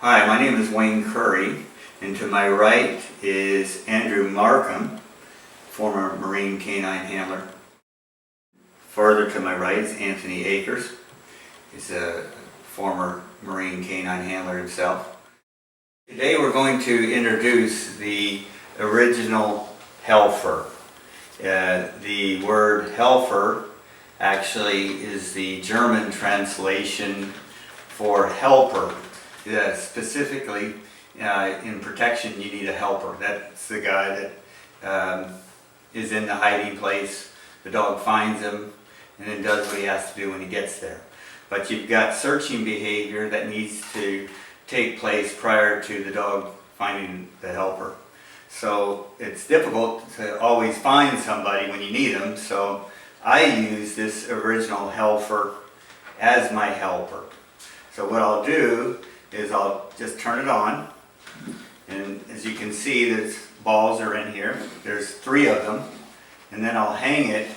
Hi, my name is Wayne Curry, and to my right is Andrew Markham, former Marine K9 handler. Further to my right is Anthony Akers. He's a former Marine K9 handler himself. Today we're going to introduce the original Helfer. The word Helfer actually is the German translation for helper. Specifically, in protection, you need a helper. That's the guy that is in the hiding place. The dog finds him and then does what he has to do when he gets there. But you've got searching behavior that needs to take place prior to the dog finding the helper. So it's difficult to always find somebody when you need them. So I use this original Helfer as my helper. So what I'll do is I'll just turn it on, and as you can see, there's balls are in here. There's 3 of them, and then I'll hang it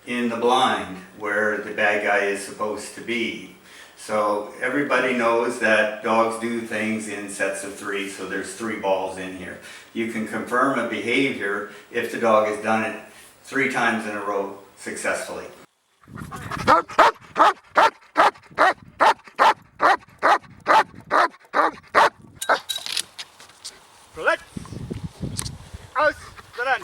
in the blind where the bad guy is supposed to be. So everybody knows that dogs do things in sets of 3, so there's 3 balls in here. You can confirm a behavior if the dog has done it 3 times in a row successfully. Let's aus dran.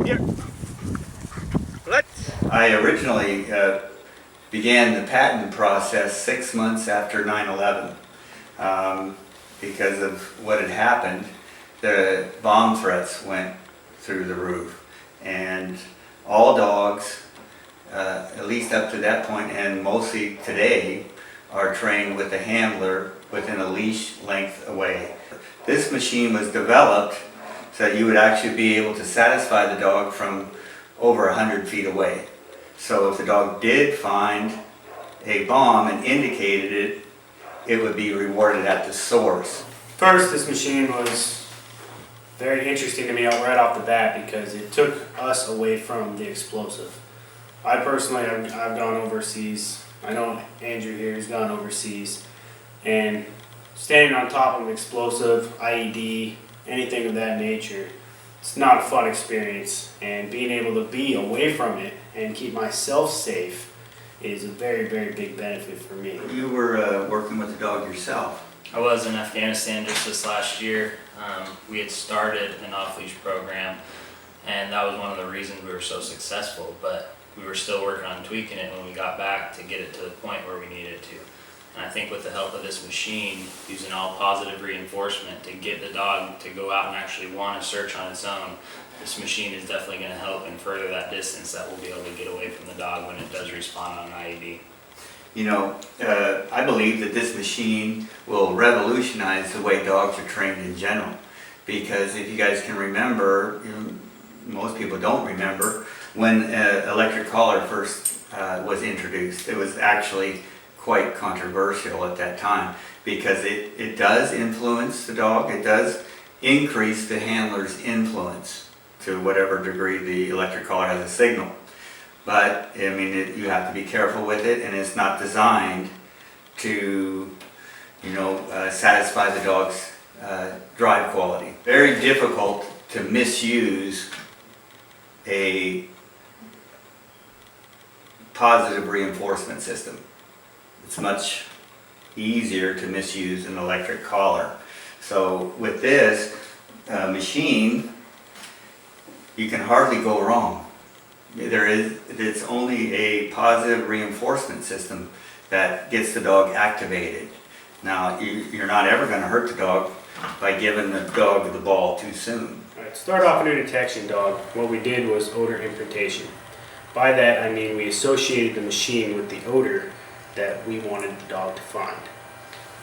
Here. Let's. I originally began the patent process 6 months after 9/11 because of what had happened. The bomb threats went through the roof, and all dogs, at least up to that point and mostly today, are trained with a handler within a leash length away. This machine was developed so that you would actually be able to satisfy the dog from over 100 feet away. So if the dog did find a bomb and indicated it, it would be rewarded at the source. First, this machine was very interesting to me right off the bat because it took us away from the explosive. I personally, I've gone overseas. I know Andrew here has gone overseas, and standing on top of an explosive, IED, anything of that nature, it's not a fun experience, and being able to be away from it and keep myself safe is a very, very big benefit for me. You were working with the dog yourself. I was in Afghanistan just this last year. We had started an off-leash program, and that was one of the reasons we were so successful, but we were still working on tweaking it when we got back to get it to the point where we needed it to. And I think with the help of this machine, using all positive reinforcement to get the dog to go out and actually want to search on its own, this machine is definitely going to help and further that distance that we'll be able to get away from the dog when it does respond on an IED. You know, I believe that this machine will revolutionize the way dogs are trained in general. Because if you guys can remember, most people don't remember, when electric collar first was introduced, it was actually quite controversial at that time because it does influence the dog. It does increase the handler's influence to whatever degree the electric collar has a signal. But I mean, you have to be careful with it, and it's not designed to, satisfy the dog's drive quality. Very difficult to misuse a positive reinforcement system. It's much easier to misuse an electric collar. So with this machine, you can hardly go wrong. It's only a positive reinforcement system that gets the dog activated. Now, you're not ever going to hurt the dog by giving the dog the ball too soon. All right, to start off a new detection dog, what we did was odor imprintation. By that, I mean we associated the machine with the odor that we wanted the dog to find.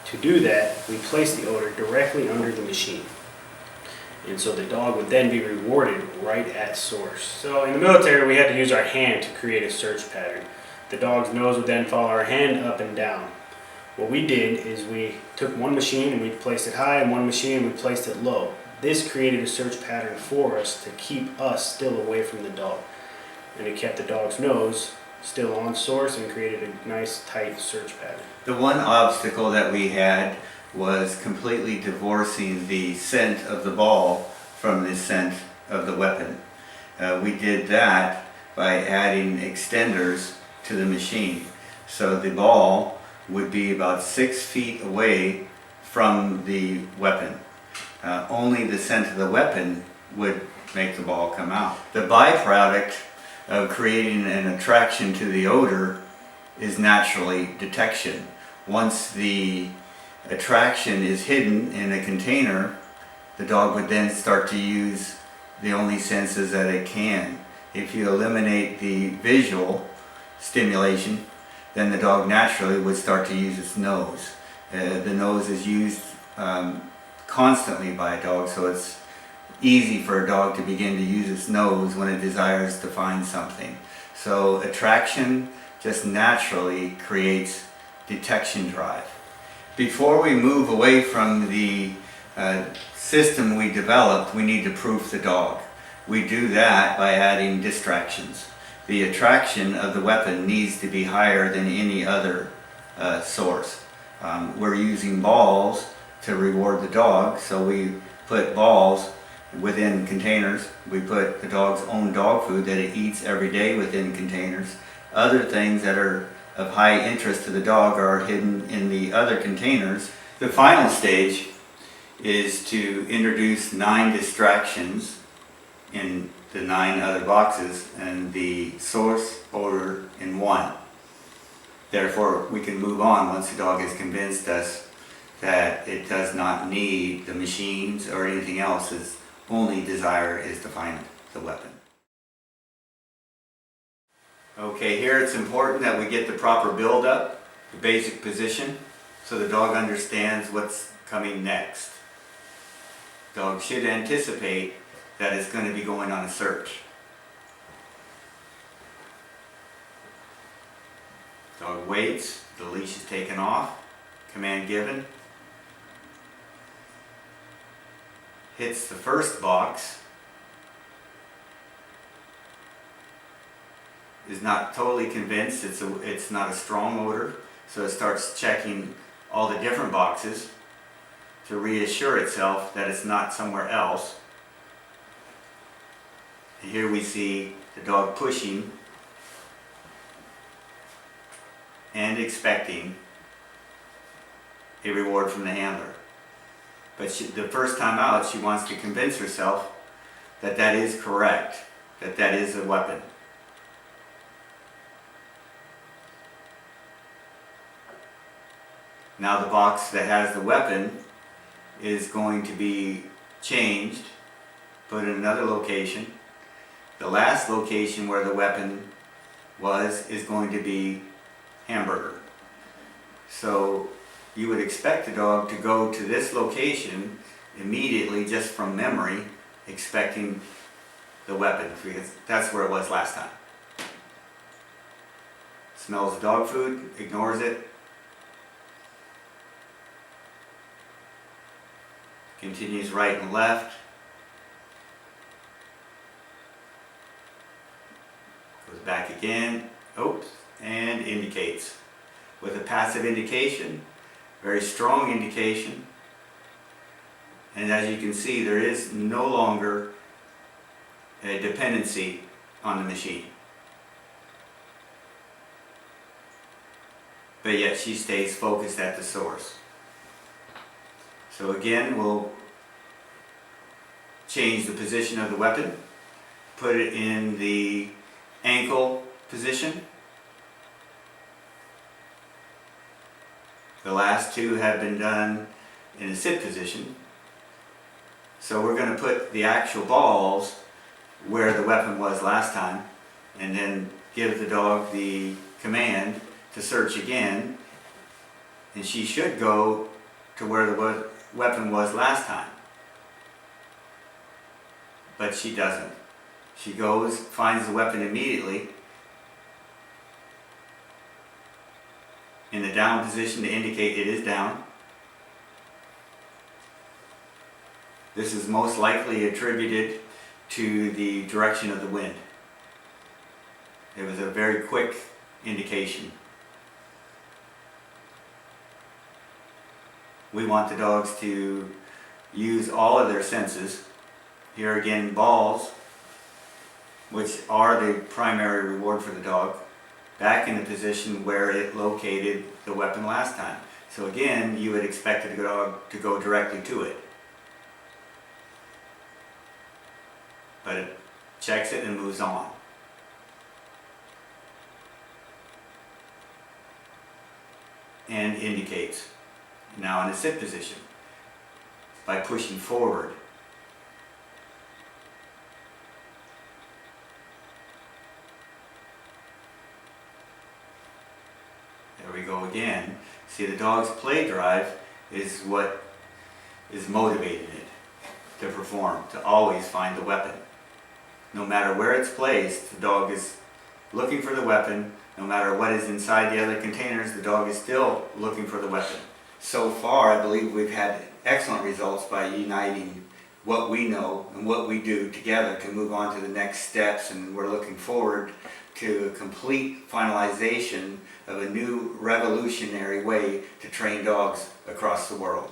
To do that, we placed the odor directly under the machine. And so the dog would then be rewarded right at source. So in the military, we had to use our hand to create a search pattern. The dog's nose would then follow our hand up and down. What we did is we took one machine and we placed it high, and one machine and we placed it low. This created a search pattern for us to keep us still away from the dog. And it kept the dog's nose still on source and created a nice tight search pattern. The one obstacle that we had was completely divorcing the scent of the ball from the scent of the weapon. We did that by adding extenders to the machine. So the ball would be about 6 feet away from the weapon. Only the scent of the weapon would make the ball come out. The byproduct of creating an attraction to the odor is naturally detection. Once the attraction is hidden in a container, the dog would then start to use the only senses that it can. If you eliminate the visual stimulation, then the dog naturally would start to use its nose. The nose is used constantly by a dog, so it's easy for a dog to begin to use its nose when it desires to find something. So attraction just naturally creates detection drive. Before we move away from the system we developed, we need to proof the dog. We do that by adding distractions. The attraction of the weapon needs to be higher than any other source. We're using balls to reward the dog, so we put balls within containers. We put the dog's own dog food that it eats every day within containers. Other things that are of high interest to the dog are hidden in the other containers. The final stage is to introduce 9 distractions in the 9 other boxes and the source odor in 1. Therefore, we can move on once the dog has convinced us that it does not need the machines or anything else. Its only desire is to find the weapon. Okay, here it's important that we get the proper build-up, the basic position, so the dog understands what's coming next. Dog should anticipate that it's going to be going on a search. Dog waits, the leash is taken off, command given. Hits the first box, is not totally convinced it's not a strong odor, so it starts checking all the different boxes to reassure itself that it's not somewhere else. And here we see the dog pushing and expecting a reward from the handler. But the first time out, she wants to convince herself that that is correct, that that is a weapon. Now the box that has the weapon is going to be changed, put in another location. The last location where the weapon was is going to be hamburger. So you would expect the dog to go to this location immediately just from memory, expecting the weapon, because that's where it was last time. Smells the dog food, ignores it, continues right and left, goes back again, oops, and indicates. With a passive indication, very strong indication, and as you can see, there is no longer a dependency on the machine. But yet she stays focused at the source. So again, we'll change the position of the weapon, put it in the ankle position. The last 2 have been done in a sit position. So we're going to put the actual balls where the weapon was last time, and then give the dog the command to search again, and she should go to where the weapon was last time. But she doesn't. She goes, finds the weapon immediately in the down position to indicate it is down. This is most likely attributed to the direction of the wind. It was a very quick indication. We want the dogs to use all of their senses. Here again, balls, which are the primary reward for the dog, back in the position where it located the weapon last time. So again, you would expect the dog to go directly to it. But it checks it and moves on. And indicates. Now in a sit position, by pushing forward. There we go again. See, the dog's play drive is what is motivating it to perform, to always find the weapon. No matter where it's placed, the dog is looking for the weapon. No matter what is inside the other containers, the dog is still looking for the weapon. So far, I believe we've had excellent results by uniting what we know and what we do together to move on to the next steps, and we're looking forward to a complete finalization of a new revolutionary way to train dogs across the world.